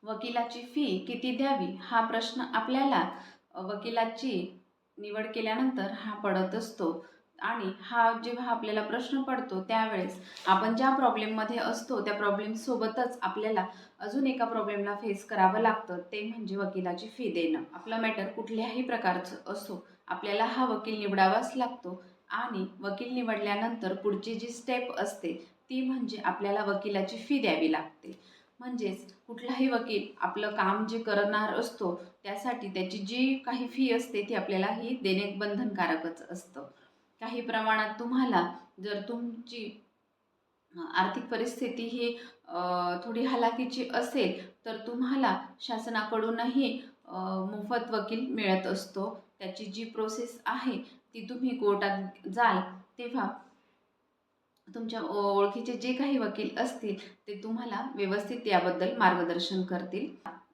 वकिलाची फी किती द्यावी हा प्रश्न आपल्याला वकिलाची निवड केल्यानंतर हा पडत असतो. आणि हा जेव्हा आपल्याला प्रश्न पडतो त्यावेळेस आपण ज्या प्रॉब्लेममध्ये असतो त्या प्रॉब्लेमसोबतच आपल्याला अजून एका प्रॉब्लेमला फेस करावं लागतं, ते म्हणजे वकिलाची फी देणं. आपलं मॅटर कुठल्याही प्रकारचं असो, आपल्याला हा वकील निवडावाच लागतो. आणि वकील निवडल्यानंतर पुढची जी स्टेप असते ती म्हणजे आपल्याला वकिलाची फी द्यावी लागते. म्हणजेच कुठलाही वकील आपलं काम जे करणार असतो त्यासाठी त्याची जी काही फी असते ती आपल्याला ही देणे बंधनकारकच असतं. काही प्रमाणात तुम्हाला जर तुमची आर्थिक परिस्थिती ही थोडी हलाखीची असेल तर तुम्हाला शासनाकडूनही मोफत वकील मिळत असतो. त्याची जी प्रोसेस आहे ती तुम्ही कोर्टात जाल तेव्हा तुमच्या ओळखीचे जे काही वकील असतील ते तुम्हाला व्यवस्थित याबद्दल मार्गदर्शन करतील.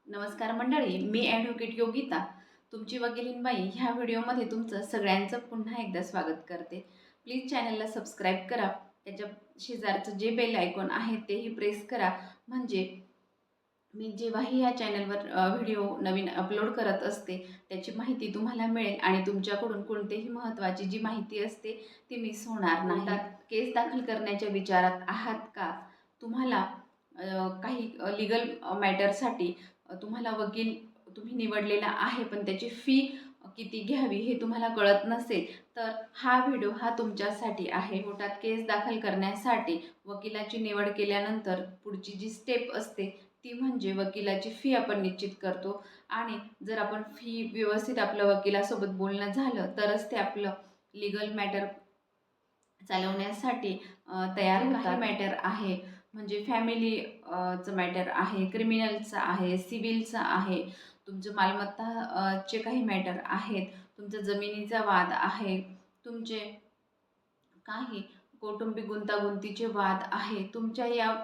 नमस्कार मंडळी, मी ॲडव्होकेट योगिता तुमची वकीलीन बाई ह्या व्हिडिओमध्ये तुमचं सगळ्यांचं पुन्हा एकदा स्वागत करते. प्लीज चॅनलला सबस्क्राईब करा. त्याच्या शेजारचं जे बेल आयकॉन आहे तेही प्रेस करा, म्हणजे मी जेव्हाही या चॅनलवर व्हिडिओ नवीन अपलोड करत असते त्याची माहिती तुम्हाला मिळेल आणि तुमच्याकडून कोणतीही महत्त्वाची जी माहिती असते ती मिस होणार नाही. केस दाखल करण्याच्या विचारात आहात का? तुम्हाला काही लीगल मॅटरसाठी तुम्हाला वकील तुम्ही निवडलेला आहे पण त्याची फी किती घ्यावी हे तुम्हाला कळत नसेल तर हा व्हिडिओ हा तुमच्यासाठी आहे. कोर्टात केस दाखल करण्यासाठी वकिलाची निवड केल्यानंतर पुढची जी स्टेप असते ती म्हणजे वकिलाची फी आपण निश्चित करतो. आणि जर आपण फी व्यवस्थित आपल्या वकिलासोबत बोलणं झालं तरच ते आपलं लीगल मॅटर चालवण्यासाठी तयार होतात. काही मॅटर आहे म्हणजे फॅमिली चं मॅटर आहे, क्रिमिनलचं आहे, सिव्हिलचं आहे, तुमचं मालमत्ता चे काही मॅटर आहेत, तुमचा जमिनीचा वाद आहे, तुमचे काही कौटुंबिक गुंतागुंतीचे वाद आहे. तुमच्या या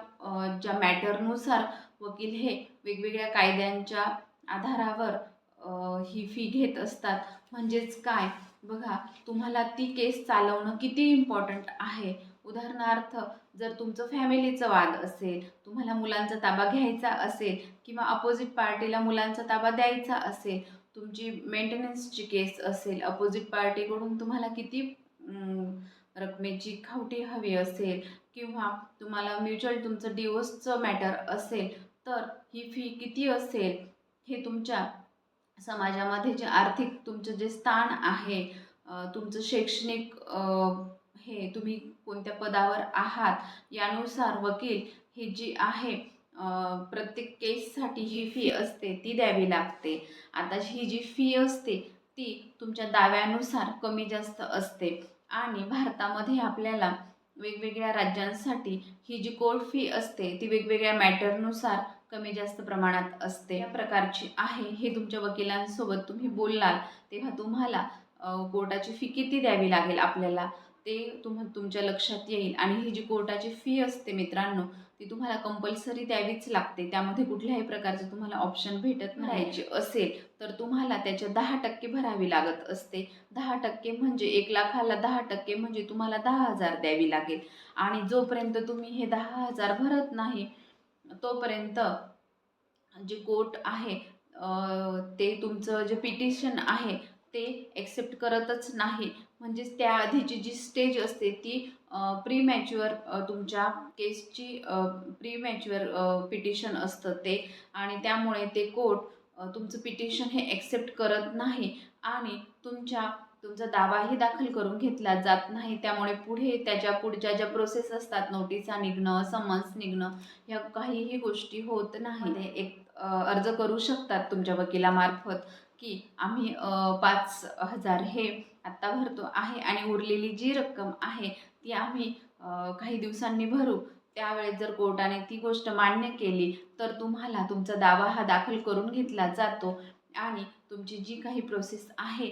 ज्या मॅटरनुसार वकील हे वेगवेगळ्या कायद्यांच्या आधारावर ही फी घेत असतात. म्हणजेच काय बघा, तुम्हाला ती केस चालवणं किती इम्पॉर्टंट आहे. उदाहरणार्थ जर तुमचं फॅमिलीचं वाद असेल, तुम्हाला मुलांचा ताबा घ्यायचा असेल किंवा अपोजिट पार्टीला मुलांचा ताबा द्यायचा असेल, तुमची मेंटेनन्सची केस असेल, अपोजिट पार्टीकडून तुम्हाला किती रकमेची खावटी हवी असेल किंवा तुम्हाला म्युच्युअल तुमचं डिवोर्सचं मॅटर असेल तर ही फी किती असेल, हे तुमच्या समाजामध्ये जे आर्थिक तुमचं जे स्थान आहे, तुमचं शैक्षणिक हे तुम्ही कोणत्या पदावर आहात यानुसार वकील ही जी आहे प्रत्येक केससाठी ही फी असते ती द्यावी लागते. आता ही जी फी असते ती तुमच्या दाव्यानुसार कमी जास्त असते. आणि भारतामध्ये आपल्याला वेगवेगळ्या राज्यांसाठी ही जी कोर्ट फी असते ती वेगवेगळ्या मॅटरनुसार कमी जास्त प्रमाणात असते. या प्रकारची आहे हे तुमच्या वकिलांसोबत तुम्ही बोललाल तेव्हा तुम्हाला कोर्टाची फी किती द्यावी लागेल आपल्याला ते तुमच्या लक्षात येईल. आणि ही जी कोर्टाची फी असते मित्रांनो ती तुम्हाला कंपल्सरी द्यावीच लागते. त्यामध्ये कुठल्याही प्रकारचं तुम्हाला ऑप्शन भेटत नाही. असेल तर तुम्हाला त्याच्या 10% भरावी लागत असते. 10% म्हणजे 1,00,000ला 10% म्हणजे तुम्हाला 10,000 द्यावी लागेल. आणि जोपर्यंत तुम्ही हे 10,000 भरत नाही तोपर्यंत जे कोर्ट आहे ते तुमचं जे पिटिशन आहे ते ॲक्सेप्ट करतच नाही. म्हणजेच त्याआधीची जी स्टेज असते ती प्री मॅच्युअर तुमच्या केसची प्री मॅच्युअर पिटिशन असतं ते. आणि त्यामुळे ते कोर्ट तुमचं पिटिशन हे ॲक्सेप्ट करत नाही आणि तुमचा दावाही दाखल करून घेतला जात नाही. त्यामुळे पुढे त्याच्या पुढच्या ज्या प्रोसेस असतात, नोटिसा निघणं, समन्स निघणं, ह्या काहीही गोष्टी होत नाही. ते एक अर्ज करू शकतात तुमच्या वकिलामार्फत की आम्ही 5,000 हे आत्ता भरतो आहे आणि उरलेली जी रक्कम आहे ती आम्ही काही दिवसांनी भरू. त्यावेळेस जर कोर्टाने ती गोष्ट मान्य केली तर तुम्हाला तुमचा दावा हा दाखल करून घेतला जातो आणि तुमची जी काही प्रोसेस आहे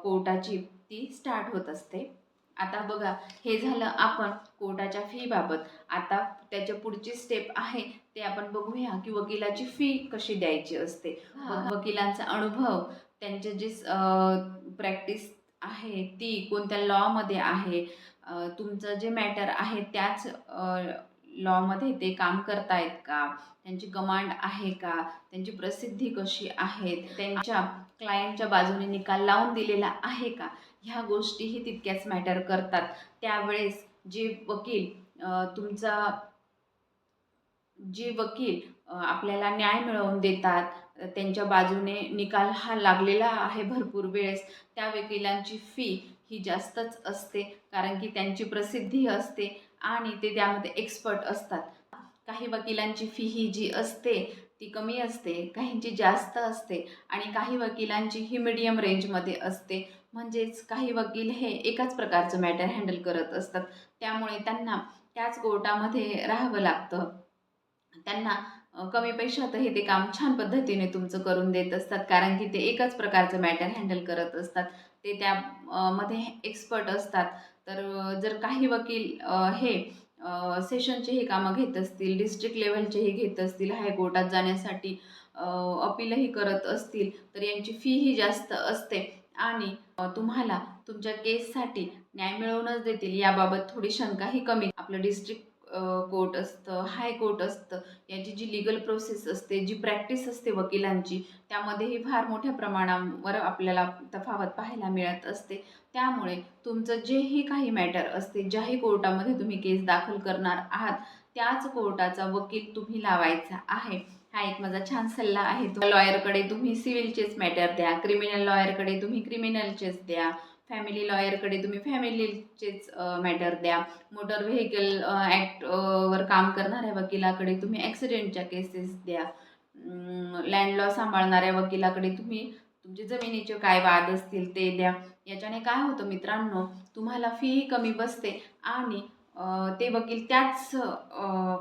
कोर्टाची ती स्टार्ट होत असते. आता बघा, हे झालं आपण कोर्टाच्या फीबाबत. आता त्याच्या पुढची स्टेप आहे ते आपण बघूया की वकिलाची फी कशी द्यायची असते. वकिलांचा अनुभव, त्यांचे जे प्रॅक्टिस आहे ती कोणत्या लॉमध्ये आहे, तुमचं जे मॅटर आहे त्याच लॉमध्ये ते काम करतायत का, त्यांची कमांड आहे का, त्यांची प्रसिद्धी कशी आहे, त्यांच्या क्लायंटच्या बाजूने निकाल लावून दिलेला आहे का, ह्या गोष्टीही तितक्याच मॅटर करतात. त्यावेळेस जे वकील तुमचा जे वकील आपल्याला न्याय मिळवून देतात, त्यांच्या बाजूने निकाल हा लागलेला आहे भरपूर वेळेस, त्या वकिलांची फी ही जास्तच असते, कारण की त्यांची प्रसिद्धी असते आणि ते त्यामध्ये एक्सपर्ट असतात. काही वकिलांची फी ही जी असते ती कमी असते, काहींची जास्त असते आणि काही वकिलांची ही मीडियम रेंजमध्ये असते. म्हणजेच काही वकील हे एकाच प्रकारचं मॅटर हँडल करत असतात, त्यामुळे त्यांना त्याच कोर्टामध्ये राहावं लागतं. त्यांना कमी पैशातही ते काम छान पद्धतीने तुमचं करून देत असतात, कारण की ते एकाच प्रकारचं मॅटर हँडल करत असतात. ते त्या मध्ये एक्सपर्ट असतात. तर जर काही वकील हे सेशनचेही कामं घेत असतील, डिस्ट्रिक्ट लेव्हलचेही घेत असतील, हायकोर्टात जाण्यासाठी अपीलही करत असतील, तर यांची फीही जास्त असते आणि तुम्हाला तुमच्या केससाठी न्याय मिळवूनच देतील याबाबत थोडी शंकाही कमी. आपलं डिस्ट्रिक्ट कोर्ट असतं, हायकोर्ट असतं, याची जी लीगल प्रोसेस असते, जी प्रॅक्टिस असते वकिलांची, त्यामध्येही फार मोठ्या प्रमाणावर आपल्याला तफावत पाहायला मिळत असते. त्यामुळे तुमचं जेही काही मॅटर असते, ज्याही कोर्टामध्ये तुम्ही केस दाखल करणार आहात, त्याच कोर्टाचा वकील तुम्ही लावायचा आहे. हा एक माझा छान सल्ला आहे. लॉयरकडे तुम्ही सिव्हिलचेच मॅटर द्या, क्रिमिनल लॉयरकडे तुम्ही क्रिमिनलचेच द्या, फॅमिली लॉयरकडे तुम्ही फॅमिलीचेच मॅटर द्या. मोटर व्हेकल ॲक्ट वर काम करणाऱ्या वकिलाकडे तुम्ही ॲक्सिडेंटच्या केसेस द्या. लँड लॉ सांभाळणाऱ्या वकिलाकडे तुम्ही तुमचे जमिनीचे काय वाद असतील ते द्या. याच्याने काय होतं मित्रांनो, तुम्हाला फीही कमी बसते आणि ते वकील त्याच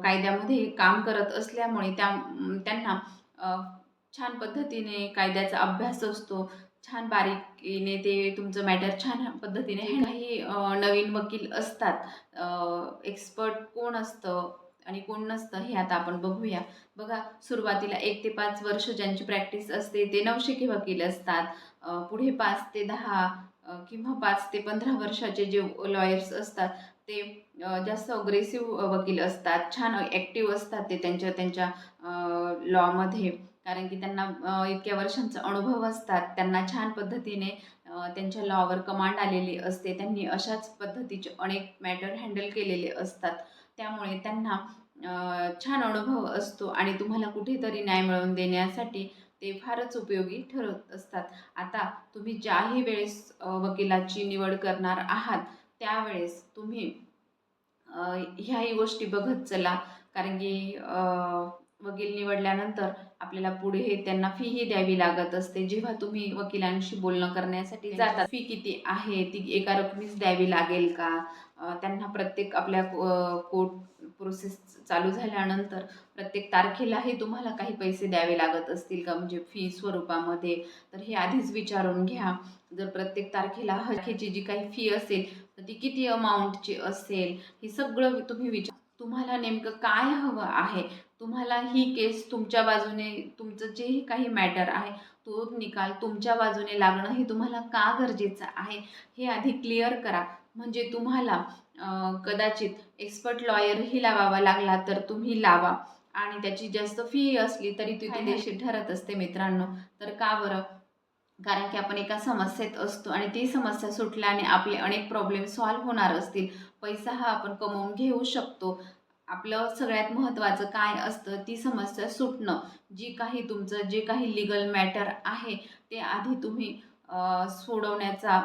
कायद्यामध्ये काम करत असल्यामुळे त्यांना छान पद्धतीने कायद्याचा अभ्यास असतो. छान बारीकीने ते तुमचं मॅटर छान पद्धतीने काही नवीन वकील असतात, एक्सपर्ट कोण असतं आणि कोण नसतं हे आता आपण बघूया. बघा, सुरुवातीला 1 ते 5 वर्ष ज्यांची प्रॅक्टिस असते ते नवशिके वकील असतात. पुढे 5 ते 10 किंवा 5 ते 15 वर्षाचे जे लॉयर्स असतात ते जास्त अग्रेसिव्ह वकील असतात. छान ॲक्टिव्ह असतात ते त्यांच्या त्यांच्या लॉमध्ये, कारण की त्यांना इतक्या वर्षांचा अनुभव असतात. त्यांना छान पद्धतीने त्यांच्या लॉवर कमांड आलेली असते. त्यांनी अशाच पद्धतीचे अनेक मॅटर हँडल केलेले असतात. त्यामुळे त्यांना छान अनुभव असतो आणि तुम्हाला कुठेतरी न्याय मिळवून देण्यासाठी ते फारच उपयोगी ठरत असतात. आता तुम्ही ज्याही वेळेस वकिलाची निवड करणार आहात, त्यावेळेस तुम्ही ह्याही गोष्टी बघत चला, कारण की वकील निवडल्यानंतर आपल्याला पुढे त्यांना फीही द्यावी लागत असते. जेव्हा तुम्ही वकिलांशी बोलणं करण्यासाठी जाता, फी किती आहे, ती एका रकमीच द्यावी लागेल का? त्यांना प्रत्येक आपल्या कोर्ट प्रोसेस चालू झाल्यानंतर प्रत्येक तारखेलाही तुम्हाला काही पैसे द्यावे लागत असतील का, म्हणजे फी स्वरूपामध्ये? तर हे आधीच विचारून घ्या. जर प्रत्येक तारखेला तारखेची जी काही फी असेल, तर ती किती अमाऊंटची असेल, हे सगळं तुम्ही तुम्हाला नेमकं काय हवं आहे, तुम्हाला ही केस तुमच्या बाजूने, तुमचं जेही काही मॅटर आहे तो निकाल तुमच्या बाजूने लागणं हे तुम्हाला का गरजेचं आहे, हे आधी क्लिअर करा. म्हणजे तुम्हाला कदाचित एक्सपर्ट लॉयरही लावावा लागला तर तुम्ही लावा आणि त्याची जास्त फी असली तरी ती फायदेशीर ठरत असते मित्रांनो. तर का बरं? कारण की आपण एका समस्येत असतो आणि ती समस्या सुटल्याने आपले अनेक प्रॉब्लेम सॉल्व्ह होणार असतील. पैसा हा आपण कमवून घेऊ शकतो. आपलं सगळ्यात महत्त्वाचं काय असतं, ती समस्या सुटणं. जी काही तुमचं जे काही लीगल मॅटर आहे ते आधी तुम्ही सोडवण्याचा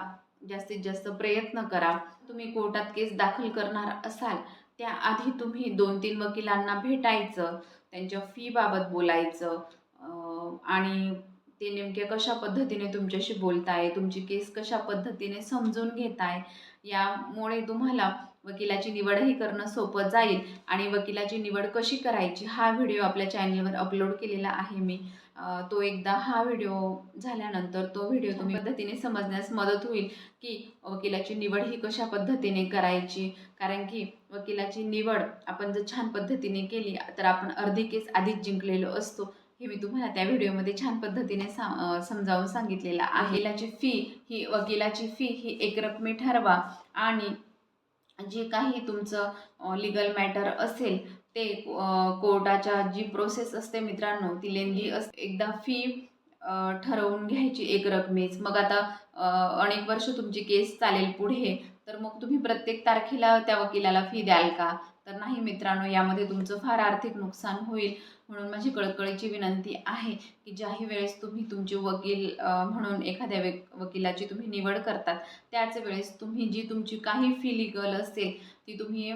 जास्तीत जास्त प्रयत्न करा. तुम्ही कोर्टात केस दाखल करणार असाल, त्याआधी तुम्ही 2-3 वकिलांना भेटायचं, त्यांच्या फीबाबत बोलायचं आणि ते नेमक्या कशा पद्धतीने तुमच्याशी बोलताय, तुमची केस कशा पद्धतीने समजून घेताय, यामुळे तुम्हाला वकिलाची निवडही करणं सोपं जाईल. आणि वकिलाची निवड कशी करायची हा व्हिडिओ आपल्या चॅनलवर अपलोड केलेला आहे मी. तो एकदा हा व्हिडिओ झाल्यानंतर तो व्हिडिओ तुम्ही पद्धतीने समजण्यास मदत होईल की वकिलाची निवड ही कशा पद्धतीने करायची. कारण की वकिलाची निवड आपण जर छान पद्धतीने केली तर आपण अर्धी केस आधीच जिंकलेलो असतो. हे मी तुम्हाला त्या व्हिडिओमध्ये छान पद्धतीने समजावून सांगितलेलं आहे. वकिलाची फी ही एकरकमी ठरवा आणि जे काही तुमचं लीगल मॅटर असेल ते कोर्टाच्या जी प्रोसेस असते मित्रांनो ती लेंदी असते. एकदा फी ठरवून घ्यायची एक रकमेच. मग आता अनेक वर्ष तुमची केस चालेल पुढे, तर मग तुम्ही प्रत्येक तारखेला त्या वकिलाला फी द्याल का? तर नाही मित्रांनो, यामध्ये तुमचं फार आर्थिक नुकसान होईल. म्हणून माझी कळकळीची विनंती आहे की ज्याही वेळेस तुम्ही तुमचे वकील म्हणून एखाद्या वकिलाची तुम्ही निवड करतात, त्याच वेळेस तुम्ही जी तुमची काही फी लीगल असेल ती तुम्ही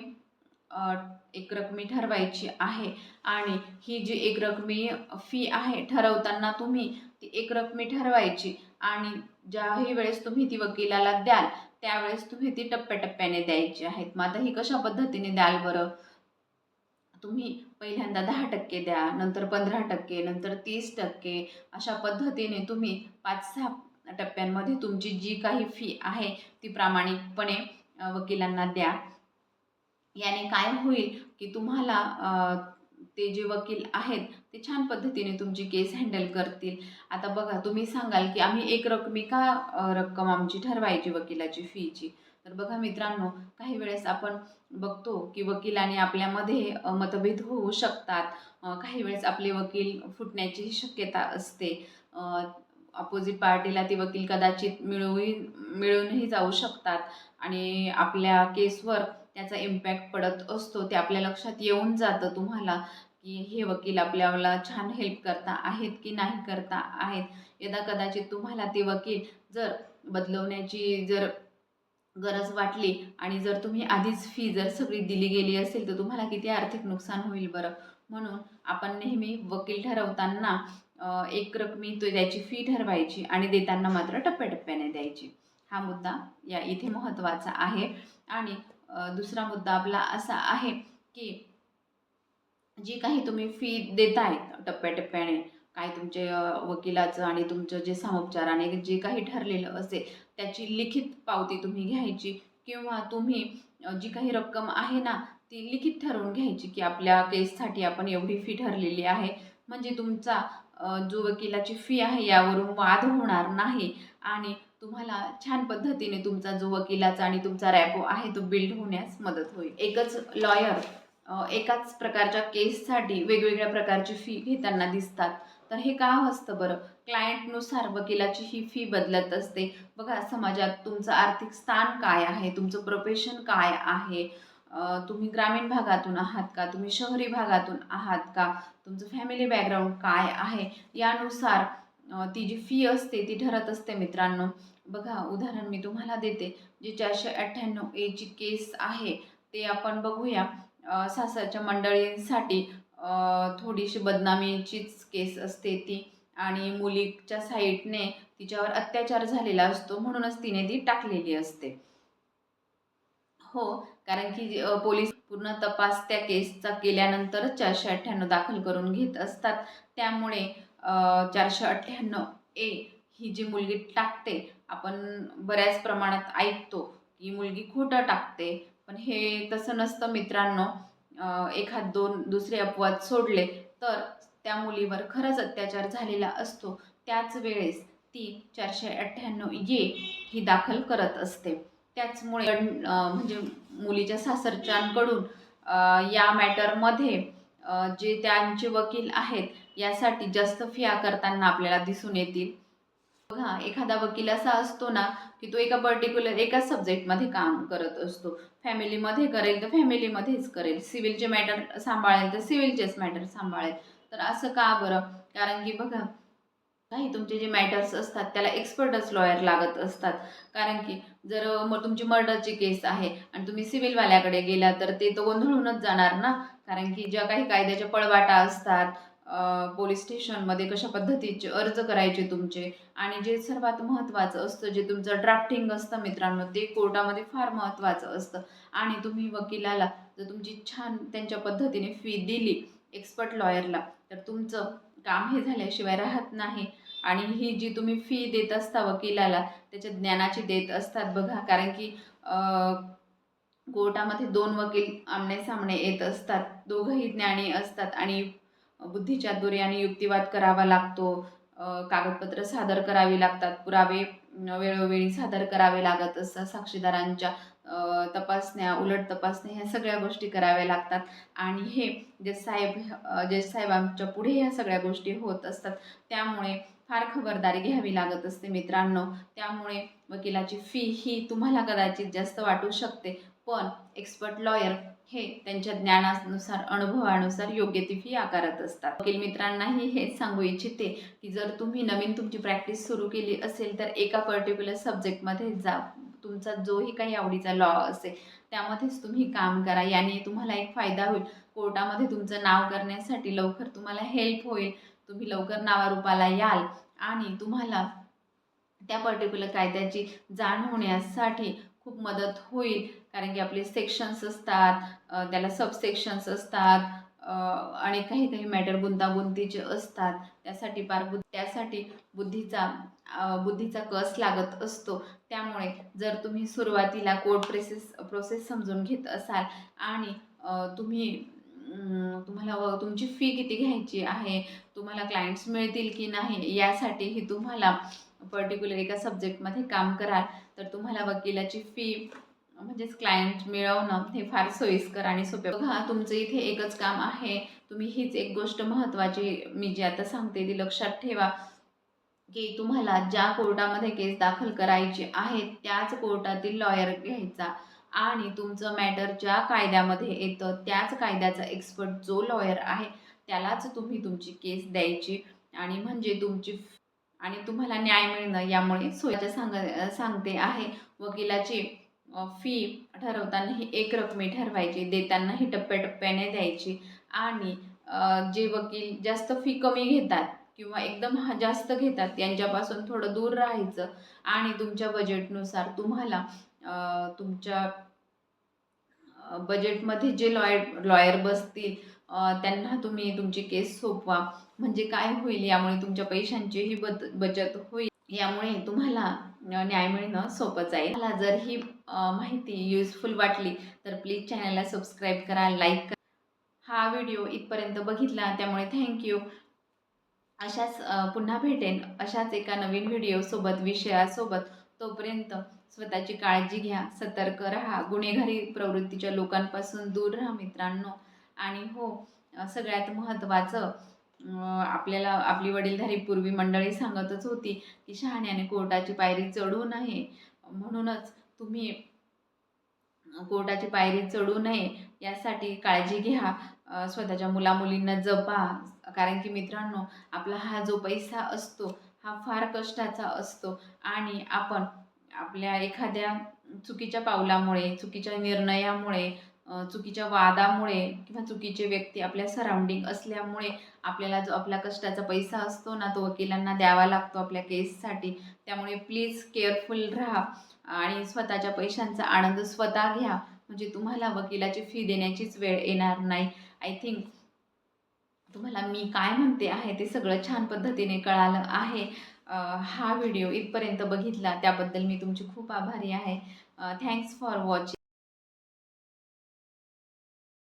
एक रकमी ठरवायची आहे. आणि ही जी एक रकमी फी आहे ठरवताना तुम्ही ती एक रकमी ठरवायची आणि ज्याही वेळेस तुम्ही ती वकिलाला द्याल त्यावेळेस तुम्ही ती टप्प्याटप्प्याने द्यायची आहेत. मग आता ही कशा पद्धतीने द्याल बरं? तुम्ही पहिल्यांदा 10% द्या, नंतर 15%, नंतर 30%, अशा पद्धतीने तुम्ही 5-6 टप्प्यांमध्ये तुमची जी काही फी आहे ती प्रामाणिकपणे वकिलांना द्या. याने काय होईल की तुम्हाला ते जे वकील आहेत ते छान पद्धतीने तुमची केस हँडल करतील. आता बघा, तुम्ही सांगाल की आम्ही एक रकमी का रक्कम आमची ठरवायची वकिलाची फीची. तर बघा मित्रांनो, काही वेळेस आपण बघतो की वकिलाने आपल्यामध्ये मतभेद होऊ शकतात. काही वेळेस आपले वकील फुटण्याची शक्यता असते. अपोजिट पार्टीला ते वकील कदाचित मिळूनही जाऊ शकतात आणि आपल्या केसवर त्याचा इम्पॅक्ट पडत असतो. ते आपल्या लक्षात येऊन जातं तुम्हाला की हे वकील आपल्याला छान हेल्प करता आहेत की नाही करता आहेत. यदा कदाचित तुम्हाला ते वकील जर बदलवण्याची जर गरज वाटली आणि जर तुम्ही आधीच फी जर सगळी दिली गेली असेल तर तुम्हाला किती आर्थिक नुकसान होईल बरं. म्हणून आपण नेहमी वकील ठरवताना एक रकमी तो त्याची फी ठरवायची आणि देताना मात्र टप्प्याटप्प्याने द्यायची. हा मुद्दा इथे महत्त्वाचा आहे. आणि दुसरा मुद्दा आपला असा आहे की जी काही तुम्ही फी देताय टप्प्याटप्प्याने, काय तुमचे वकिलाचं आणि तुमचं जे सामोपचाराने जे काही ठरलेलं असेल त्याची लिखित पावती तुम्ही घ्यायची. किंवा तुम्ही जी काही रक्कम आहे ना ती लिखित ठरवून घ्यायची की आपल्या केससाठी आपण एवढी फी ठरलेली आहे. म्हणजे तुमचा जो वकिलाची फी आहे यावरून वाद होणार नाही आणि तुम्हाला छान पद्धतीने तुमचा जो वकिलाचा आणि तुमचा रॅपो आहे तो बिल्ड होण्यास मदत होईल. एकच लॉयर एकाच प्रकारच्या केससाठी वेगवेगळ्या प्रकारची फी घेताना दिसतात. तर हे का असतं बरं? क्लायंटनुसार वकिलाची ही फी बदलत असते. बघा, समाजात तुमचं आर्थिक स्थान काय आहे, तुमचं प्रोफेशन काय आहे, तुम्ही ग्रामीण भागातून आहात का, तुम्ही शहरी भागातून आहात का, तुमचं फॅमिली बॅकग्राऊंड काय आहे, यानुसार ती जी फी असते ती ठरत असते मित्रांनो. बघा, उदाहरण मी तुम्हाला देते. जी 498 ए ची केस आहे ते आपण बघूया. सासरच्या मंडळींसाठी थोडीशी बदनामीचीच केस असते ती. आणि मुलीच्या साईडने तिच्यावर अत्याचार झालेला असतो म्हणूनच तिने ती टाकलेली असते. हो, कारण की पोलीस पूर्ण तपास त्या केसचा केल्यानंतरच 498 दाखल करून घेत असतात. त्यामुळे 498 ए ही जी मुलगी टाकते, आपण बऱ्याच प्रमाणात ऐकतो की मुलगी खोटं टाकते. पण हे तसं नसतं मित्रांनो. एखाद दोन दुसरे अपवाद सोडले तर त्या मुलीवर खरंच अत्याचार झालेला असतो. त्याच वेळेस ती 498 ए ही दाखल करत असते. त्याचमुळे म्हणजे मुलीच्या सासरच्यांकडून या मॅटरमध्ये जे त्यांचे वकील आहेत यासाठी जास्त फी आकारताना आपल्याला दिसून येतील. बघा, एखादा वकील असा असतो ना की तो एका पर्टिक्युलर एकाच सब्जेक्टमध्ये काम करत असतो. फॅमिलीमध्ये करेल तर फॅमिलीमध्येच करेल, सिव्हिलचे मॅटर सांभाळेल तर सिव्हिलचेच मॅटर सांभाळेल. तर असं का बरं? कारण की बघा, काही तुमचे जे मॅटर्स असतात त्याला एक्सपर्टच लॉयर लागत असतात. कारण की जर मग तुमची मर्डरची केस आहे आणि तुम्ही सिव्हिलवाल्याकडे गेला तर ते तर गोंधळूनच जाणार ना. कारण की ज्या काही कायद्याच्या पळवाटा असतात, पोलीस स्टेशनमध्ये कशा पद्धतीचे अर्ज करायचे तुमचे, आणि जे सर्वात महत्त्वाचं असतं जे तुमचं ड्राफ्टिंग असतं मित्रांनो, ते कोर्टामध्ये फार महत्त्वाचं असतं. आणि तुम्ही वकिलाला जर तुमची छान त्यांच्या पद्धतीने फी दिली एक्सपर्ट लॉयरला, तर तुमचं काम हे झाल्याशिवाय राहत नाही. आणि ही जी तुम्ही फी देत असता वकिलाला त्याच्या ज्ञानाची देत असतात बघा. कारण की कोर्टामध्ये 2 वकील आमने-सामने येत असतात. दोघंही ज्ञानी असतात आणि बुद्धीच्या आणि युक्तिवाद करावा लागतो. कागदपत्र सादर करावी लागतात. पुरावे वेळोवेळी सादर करावे लागत असतात साक्षीदारांच्या. तपासण्या, उलट तपासण्या ह्या सगळ्या गोष्टी कराव्या लागतात. आणि हे जज साहेबांच्या पुढे ह्या सगळ्या गोष्टी होत असतात. त्यामुळे फार खबरदारी घ्यावी लागत असते मित्रांनो. त्यामुळे वकिलाची फी ही तुम्हाला कदाचित जास्त वाटू शकते, पण एक्सपर्ट लॉयर हे त्यांच्या ज्ञानानुसार, अनुभवानुसार योग्य ती फी आकारत असतात. वकील मित्रांनाही हेच सांगू इच्छिते की जर तुम्ही नवीन तुमची प्रॅक्टिस सुरू केली असेल तर एका पर्टिक्युलर सब्जेक्टमध्ये जा. तुमचा जोही काही आवडीचा लॉ असेल त्यामध्येच तुम्ही काम करा. याने तुम्हाला एक फायदा होईल. कोर्टामध्ये तुमचं नाव करण्यासाठी लवकर तुम्हाला हेल्प होईल. तुम्ही लवकर नावारूपाला याल आणि तुम्हाला त्या पर्टिक्युलर कायद्याची जाण होण्यासाठी खूप मदत होईल. कारण की आपले सेक्शन्स असतात, त्याला सबसेक्शन्स असतात आणि काही काही मॅटर गुंतागुंतीचे असतात. त्यासाठी बुद्धीचा कस लागत असतो. त्यामुळे जर तुम्ही सुरुवातीला कोर्ट प्रोसेस समजून घेत असाल आणि तुम्हाला तुमची फी किती घ्यायची आहे, तुम्हाला क्लायंट्स मिळतील की नाही, यासाठीही तुम्हाला पर्टिक्युलर एका सब्जेक्टमध्ये काम कराल तर तुम्हाला वकिलाची फी म्हणजेच क्लायंट मिळवणं हे फार सोयीस्कर आणि सोपे. बघा, तुमचं इथे एकच काम आहे. तुम्ही हीच एक गोष्ट महत्त्वाची मी जी आता सांगते ती लक्षात ठेवा की तुम्हाला ज्या कोर्टामध्ये केस दाखल करायची आहे त्याच कोर्टातील लॉयर घ्यायचा आणि तुमचं मॅटर ज्या कायद्यामध्ये येतं त्याच कायद्याचा एक्सपर्ट जो लॉयर आहे त्यालाच तुम्ही तुमची केस द्यायची. आणि म्हणजे तुम्हाला न्याय मिळणं यामुळे सांगते आहे. वकिलाची फी ठरवतानाही एक रकमी ठरवायची, देतानाही टप्प्याटप्प्याने द्यायची. आणि जे वकील जास्त फी कमी घेतात किंवा एकदम जास्त घेतात यांच्यापासून थोडं दूर राहायचं आणि तुमच्या बजेटनुसार तुम्हाला तुमच्या बजेटमध्ये जे लॉयर बसतील त्यांना तुम्ही तुमची केस सोपवा. म्हणजे काय होईल, यामुळे तुमच्या पैशांचीही बचत होईल. यामुळे तुम्हाला न्याय मिळणं सोपं जाईल. मला जर ही माहिती युजफुल वाटली तर प्लीज चॅनलला सबस्क्राईब करा, लाईक करा. हा व्हिडिओ इथपर्यंत बघितला त्यामुळे थँक्यू. पुन्हा भेटेन अशाच एका नवीन व्हिडिओसोबत, विषयासोबत. तोपर्यंत स्वतःची काळजी घ्या, सतर्क राहा, गुन्हेगारी प्रवृत्तीच्या लोकांपासून दूर राहा मित्रांनो. आणि हो, सगळ्यात महत्त्वाचं, आपल्याला आपली वडीलधारी पूर्वी मंडळी सांगतच होती की शहाण्याने कोर्टाची पायरी चढू नये. म्हणूनच तुम्ही कोर्टाची पायरी चढू नये यासाठी काळजी घ्या. स्वतःच्या मुलामुलींना जपा. कारण की मित्रांनो, आपला हा जो पैसा असतो हा फार कष्टाचा असतो आणि आपण आपल्या एखाद्या चुकीच्या पावलामुळे, चुकीच्या निर्णयामुळे, चुकीच्या वादामुळे किंवा चुकीचे व्यक्ती आपल्या सराउंडिंग असल्यामुळे आपल्याला जो आपला कष्टाचा पैसा असतो ना तो वकिलांना द्यावा लागतो आपल्या केससाठी. त्यामुळे प्लीज केअरफुल राहा आणि स्वतःच्या पैशांचा आनंद स्वतः घ्या. म्हणजे तुम्हाला वकिलाची फी देण्याचीच वेळ येणार नाही. आय थिंक तुम्हाला मी काय म्हणते आहे ते सगळं छान पद्धतीने कळालं आहे. हा व्हिडिओ इथपर्यंत बघितला त्याबद्दल मी तुमची खूप आभारी आहे. Thanks for watching.